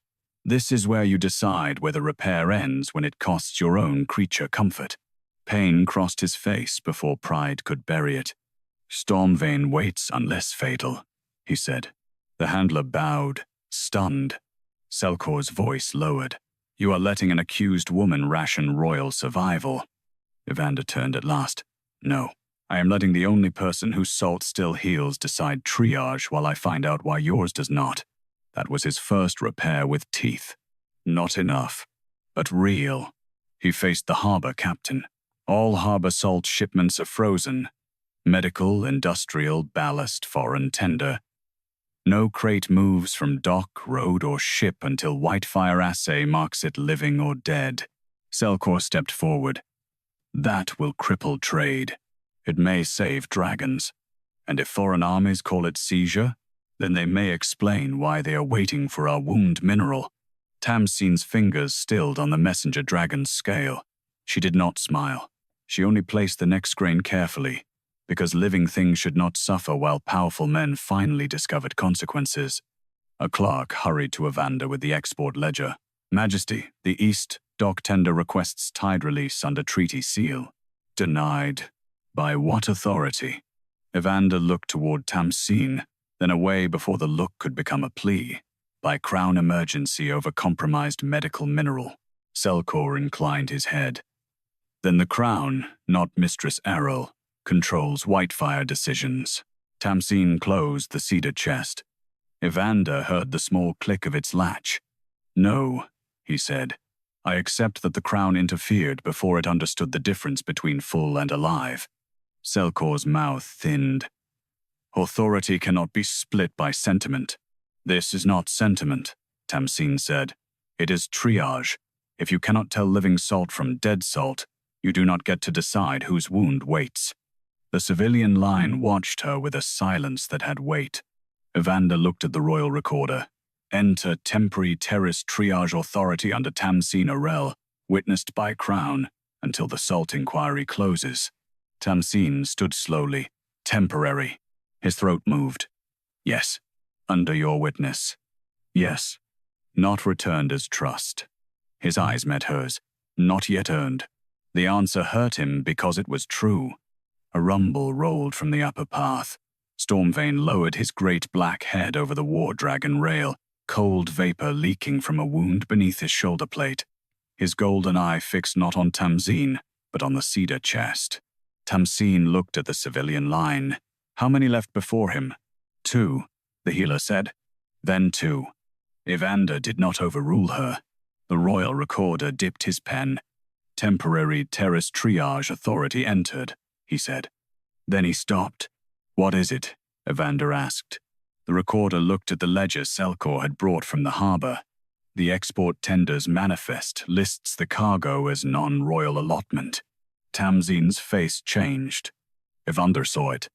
"This is where you decide whether repair ends when it costs your own creature comfort." Pain crossed his face before pride could bury it. "Stormvane waits unless fatal," he said. The handler bowed, stunned. Selkor's voice lowered. "You are letting an accused woman ration royal survival." Evander turned at last. "No, I am letting the only person whose salt still heals decide triage while I find out why yours does not." That was his first repair with teeth. Not enough, but real. He faced the harbor captain. All harbor salt shipments are frozen. Medical, industrial, ballast, foreign, tender. No crate moves from dock, road, or ship until Whitefire assay marks it living or dead. Selkor stepped forward. "That will cripple trade. It may save dragons. And if foreign armies call it seizure, then they may explain why they are waiting for our wound mineral." Tamsine's fingers stilled on the messenger dragon's scale. She did not smile. She only placed the next grain carefully, because living things should not suffer while powerful men finally discovered consequences. A clerk hurried to Evander with the export ledger. "Majesty, the East dock tender requests tide release under treaty seal." "Denied. By what authority?" Evander looked toward Tamsine, then away before the look could become a plea. "By crown emergency over compromised medical mineral." Selkor inclined his head. "Then the crown, not Mistress Arrel, controls Whitefire decisions." Tamsine closed the cedar chest. Evander heard the small click of its latch. "No," he said. "I accept that the crown interfered before it understood the difference between full and alive." Selkor's mouth thinned. "Authority cannot be split by sentiment." "This is not sentiment," Tamsine said. "It is triage. If you cannot tell living salt from dead salt, you do not get to decide whose wound waits." The civilian line watched her with a silence that had weight. Evander looked at the royal recorder. "Enter temporary terrace triage authority under Tamsine Arrel, witnessed by crown, until the salt inquiry closes." Tamsine stood slowly. "Temporary." His throat moved. "Yes." "Under your witness." "Yes." "Not returned as trust." His eyes met hers. "Not yet earned." The answer hurt him because it was true. A rumble rolled from the upper path. Stormvane lowered his great black head over the war dragon rail, cold vapor leaking from a wound beneath his shoulder plate. His golden eye fixed not on Tamsine, but on the cedar chest. Tamsine looked at the civilian line. How many left before him? 2, the healer said. Then 2. Evander did not overrule her. The royal recorder dipped his pen. "Temporary terrace triage authority entered," he said. Then he stopped. "What is it?" Evander asked. The recorder looked at the ledger Selkor had brought from the harbor. The export tender's manifest lists the cargo as non-royal allotment. Tamsine's face changed. Evander saw it.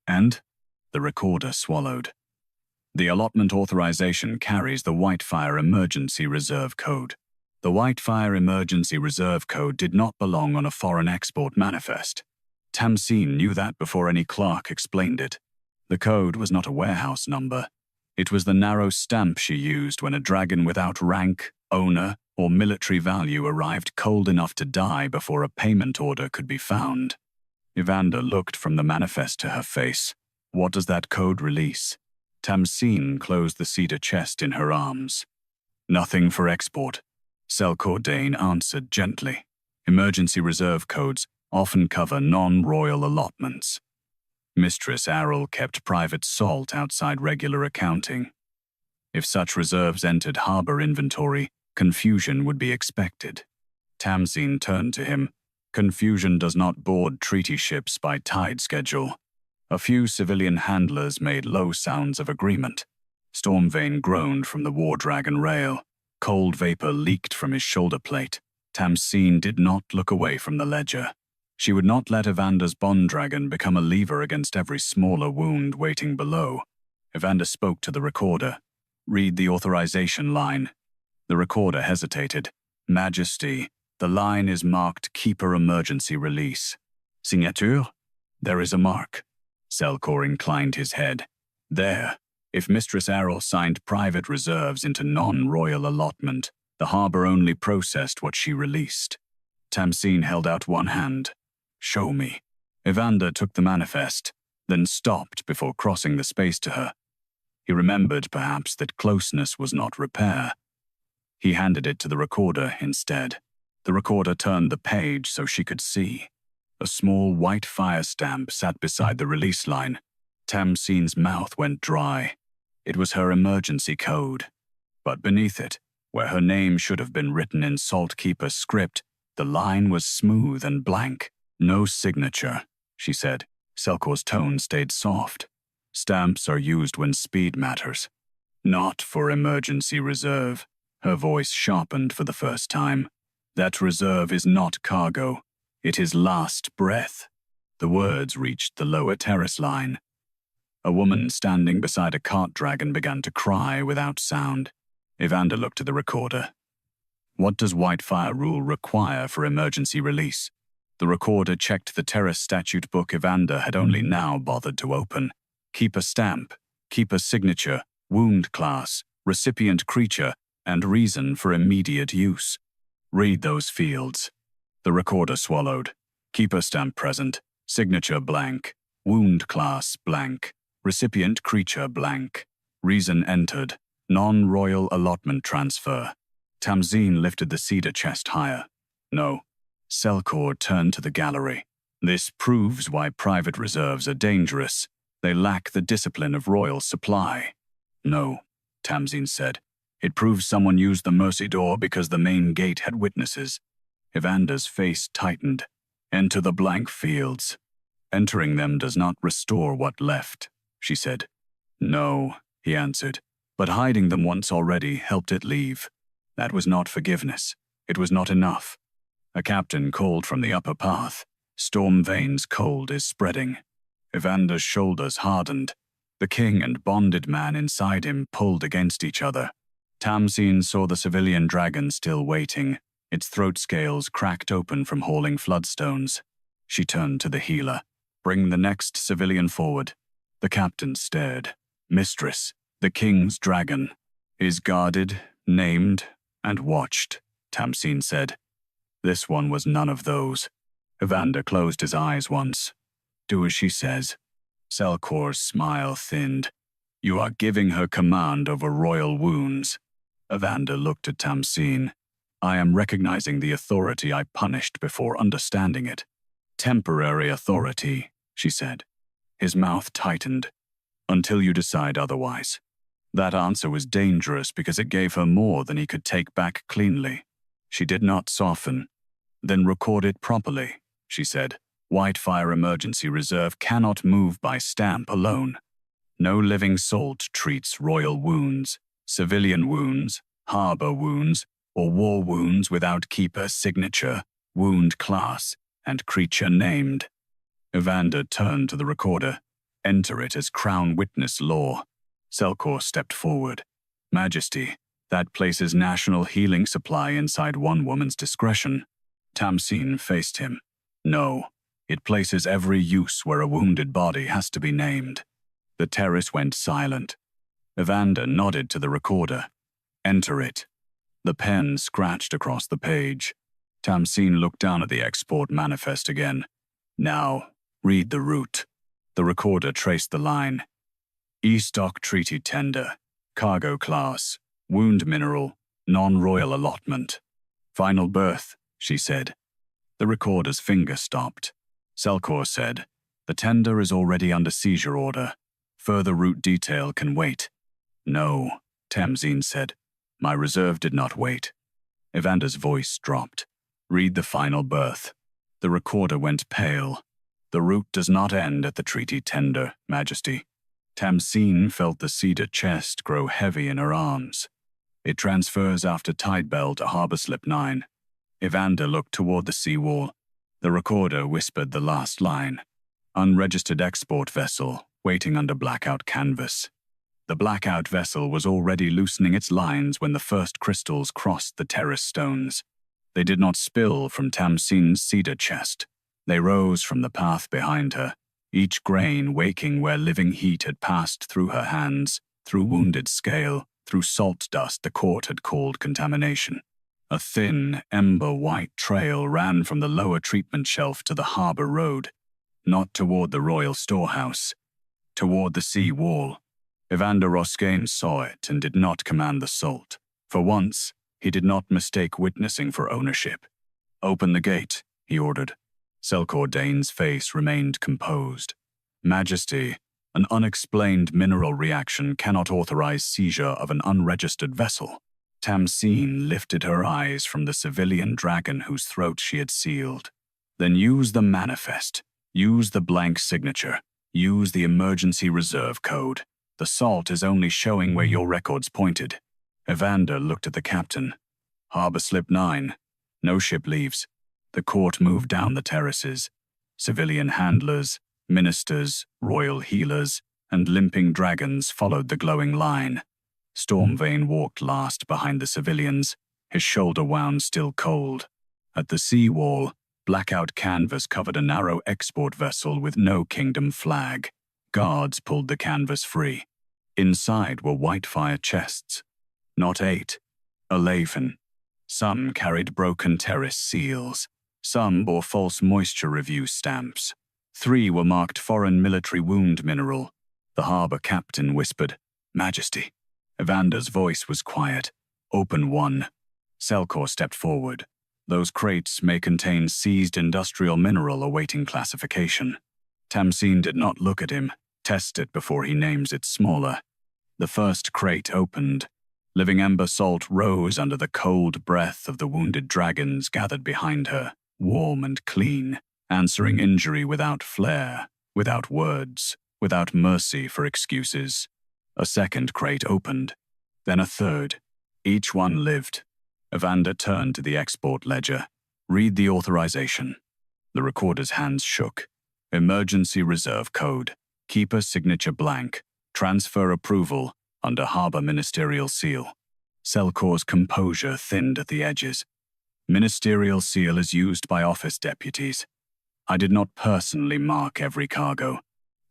"And?" The recorder swallowed. "The allotment authorization carries the Whitefire Emergency Reserve Code. The Whitefire Emergency Reserve Code did not belong on a foreign export manifest. Tamsine knew that before any clerk explained it. The code was not a warehouse number. It was the narrow stamp she used when a dragon without rank, owner, or military value arrived cold enough to die before a payment order could be found. Evander looked from the manifest to her face. "What does that code release?" Tamsine closed the cedar chest in her arms. "Nothing for export," Selkor Dane answered gently. "Emergency reserve codes often cover non-royal allotments. Mistress Arrel kept private salt outside regular accounting." If such reserves entered harbor inventory, confusion would be expected. Tamsine turned to him. Confusion does not board treaty ships by tide schedule. A few civilian handlers made low sounds of agreement. Stormvane groaned from the war dragon rail. Cold vapor leaked from his shoulder plate. Tamsine did not look away from the ledger. She would not let Evander's bond dragon become a lever against every smaller wound waiting below. Evander spoke to the recorder. "Read the authorization line." The recorder hesitated. "Majesty, the line is marked Keeper Emergency Release." "Signature?" "There is a mark." Selkor inclined his head. "There. If Mistress Arrel signed private reserves into non-royal allotment, the harbor only processed what she released." Tamsine held out one hand. "Show me." Evander took the manifest, then stopped before crossing the space to her. He remembered, perhaps, that closeness was not repair. He handed it to the recorder instead. The recorder turned the page so she could see. A small Whitefire stamp sat beside the release line. Tamsine's mouth went dry. It was her emergency code. But beneath it, where her name should have been written in Saltkeeper script, the line was smooth and blank. "No signature," she said. Selkor's tone stayed soft. "Stamps are used when speed matters. Not for emergency reserve." Her voice sharpened for the first time. "That reserve is not cargo. It is last breath." The words reached the lower terrace line. A woman standing beside a cart dragon began to cry without sound. Evander looked at the recorder. "What does Whitefire rule require for emergency release?" The recorder checked the terrace statute book Evander had only now bothered to open. "Keep a stamp, keep a signature, wound class, recipient creature, and reason for immediate use. Read those fields." The recorder swallowed. "Keeper stamp present, signature blank, wound class blank, recipient creature blank, reason entered, non-royal allotment transfer." Tamsine lifted the cedar chest higher. "No." Selkor turned to the gallery. "This proves why private reserves are dangerous. They lack the discipline of royal supply." "No," Tamsine said. "It proves someone used the mercy door because the main gate had witnesses." Evander's face tightened. "Enter the blank fields." "Entering them does not restore what left," she said. "No," he answered, "but hiding them once already helped it leave. That was not forgiveness. It was not enough." A captain called from the upper path. "Stormvane's cold is spreading." Evander's shoulders hardened. The king and bonded man inside him pulled against each other. Tamsine saw the civilian dragon still waiting, its throat scales cracked open from hauling floodstones. She turned to the healer. "Bring the next civilian forward." The captain stared. "Mistress, the king's dragon is guarded, named, and watched," Tamsine said. "This one was none of those." Evander closed his eyes once. "Do as she says." Selkor's smile thinned. "You are giving her command over royal wounds." Evander looked at Tamsine. "I am recognizing the authority I punished before understanding it." "Temporary authority," she said. His mouth tightened. "Until you decide otherwise." That answer was dangerous because it gave her more than he could take back cleanly. She did not soften. "Then record it properly," she said. "Whitefire Emergency Reserve cannot move by stamp alone. No living salt treats royal wounds, civilian wounds, harbor wounds, or war wounds without keeper signature, wound class, and creature named." Evander turned to the recorder. "Enter it as Crown Witness law." Selkor stepped forward. "Majesty, that places national healing supply inside one woman's discretion." Tamsine faced him. "No, it places every use where a wounded body has to be named." The terrace went silent. Evander nodded to the recorder. "Enter it." The pen scratched across the page. Tamsine looked down at the export manifest again. "Now, read the route." The recorder traced the line. "E-stock treaty tender, cargo class, wound mineral, non-royal allotment." "Final berth," she said. The recorder's finger stopped. Selkor said, "The tender is already under seizure order. Further route detail can wait." "No," Tamsine said. My reserve did not wait. Evander's voice dropped. Read the final berth. The recorder went pale. The route does not end at the treaty tender, Majesty. Tamsine felt the cedar chest grow heavy in her arms. It transfers after Tidebell to Harbor Slip 9. Evander looked toward the seawall. The recorder whispered the last line. Unregistered export vessel, waiting under blackout canvas. The blackout vessel was already loosening its lines when the first crystals crossed the terrace stones. They did not spill from Tamsine's cedar chest. They rose from the path behind her, each grain waking where living heat had passed through her hands, through wounded scale, through salt dust the court had called contamination. A thin, ember-white trail ran from the lower treatment shelf to the harbor road, not toward the royal storehouse, toward the sea wall. Evander Roskane saw it and did not command the salt. For once, he did not mistake witnessing for ownership. Open the gate, he ordered. Selkor Dane's face remained composed. Majesty, an unexplained mineral reaction cannot authorize seizure of an unregistered vessel. Tamsine lifted her eyes from the civilian dragon whose throat she had sealed. Then use the manifest. Use the blank signature. Use the emergency reserve code. The salt is only showing where your records pointed. Evander looked at the captain. Harbor Slip 9. No ship leaves. The court moved down the terraces. Civilian handlers, ministers, royal healers, and limping dragons followed the glowing line. Stormvane walked last behind the civilians, his shoulder wound still cold. At the sea wall, blackout canvas covered a narrow export vessel with no kingdom flag. Guards pulled the canvas free. Inside were Whitefire chests. Not 8, 11. Some carried broken terrace seals. Some bore false moisture review stamps. 3 were marked foreign military wound mineral. The harbor captain whispered, Majesty. Evander's voice was quiet. Open 1. Selkor stepped forward. Those crates may contain seized industrial mineral awaiting classification. Tamsine did not look at him. Test it before he names it smaller. The first crate opened. Living Ember Salt rose under the cold breath of the wounded dragons gathered behind her, warm and clean, answering injury without flair, without words, without mercy for excuses. A second crate opened, then a third. Each one lived. Evander turned to the export ledger. Read the authorization. The recorder's hands shook. Emergency reserve code. Keeper signature blank. Transfer approval under harbor ministerial seal. Selkor's composure thinned at the edges. Ministerial seal is used by office deputies. I did not personally mark every cargo.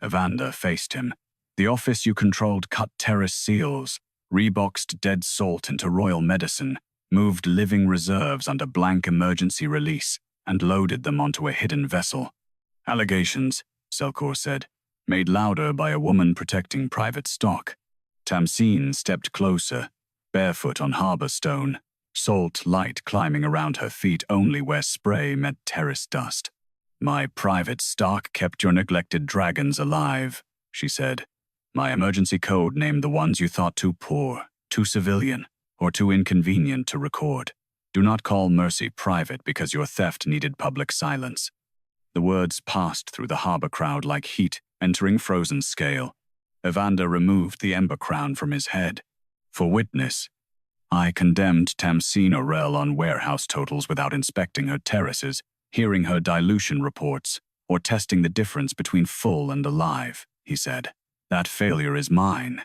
Evander faced him. The office you controlled cut terrace seals, reboxed dead salt into royal medicine, moved living reserves under blank emergency release, and loaded them onto a hidden vessel. Allegations, Selkor said, made louder by a woman protecting private stock. Tamsine stepped closer, barefoot on harbor stone, salt light climbing around her feet only where spray met terrace dust. My private stock kept your neglected dragons alive, she said. My emergency code named the ones you thought too poor, too civilian, or too inconvenient to record. Do not call mercy private because your theft needed public silence. The words passed through the harbor crowd like heat entering frozen scale. Evander removed the ember crown from his head. For witness, I condemned Tamsine Arrel on warehouse totals without inspecting her terraces, hearing her dilution reports, or testing the difference between full and alive, he said. That failure is mine.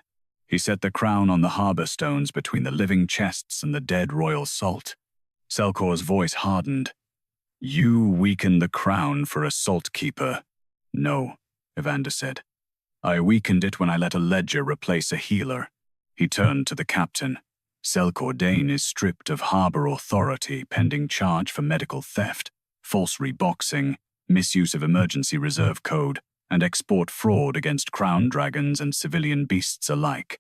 He set the crown on the harbor stones between the living chests and the dead royal salt. Selkor's voice hardened. You weakened the crown for a salt keeper. No, Evander said. I weakened it when I let a ledger replace a healer. He turned to the captain. Selkor Dane is stripped of harbor authority pending charge for medical theft, false reboxing, misuse of emergency reserve code, and export fraud against crown dragons and civilian beasts alike.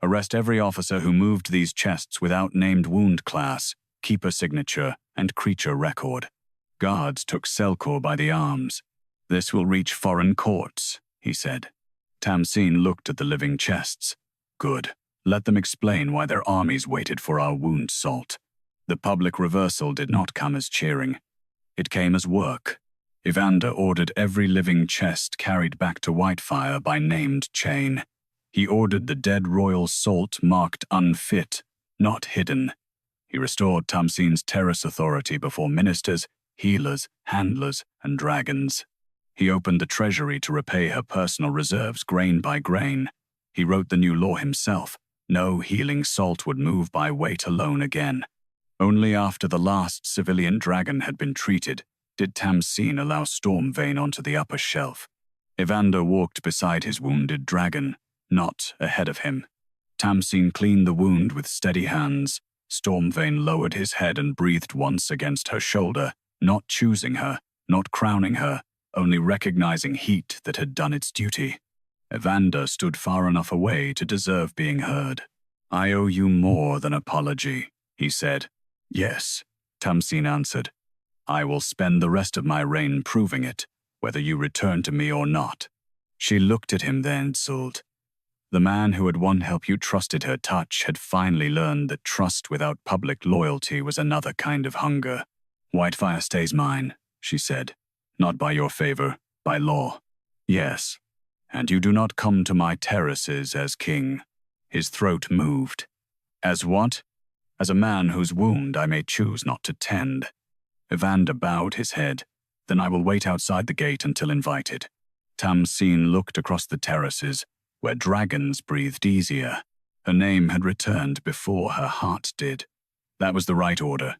Arrest every officer who moved these chests without named wound class, keeper signature, and creature record. Guards took Selkor by the arms. This will reach foreign courts, he said. Tamsine looked at the living chests. Good. Let them explain why their armies waited for our wound salt. The public reversal did not come as cheering. It came as work. Evander ordered every living chest carried back to Whitefire by named chain. He ordered the dead royal salt marked unfit, not hidden. He restored Tamsine's terrace authority before ministers, healers, handlers, and dragons. He opened the treasury to repay her personal reserves grain by grain. He wrote the new law himself. No healing salt would move by weight alone again. Only after the last civilian dragon had been treated did Tamsine allow Stormvane onto the upper shelf. Evander walked beside his wounded dragon, not ahead of him. Tamsine cleaned the wound with steady hands. Stormvane lowered his head and breathed once against her shoulder, not choosing her, not crowning her, only recognizing heat that had done its duty. Evander stood far enough away to deserve being heard. "I owe you more than apology," he said. "Yes," Tamsine answered. "I will spend the rest of my reign proving it, whether you return to me or not." She looked at him then, Sult. The man who had one help you trusted her touch had finally learned that trust without public loyalty was another kind of hunger. "Whitefire stays mine," she said. "Not by your favor, by law." "Yes, and you do not come to my terraces as king." His throat moved. "As what?" "As a man whose wound I may choose not to tend." Evander bowed his head. "Then I will wait outside the gate until invited." Tamsine looked across the terraces, where dragons breathed easier. Her name had returned before her heart did. That was the right order.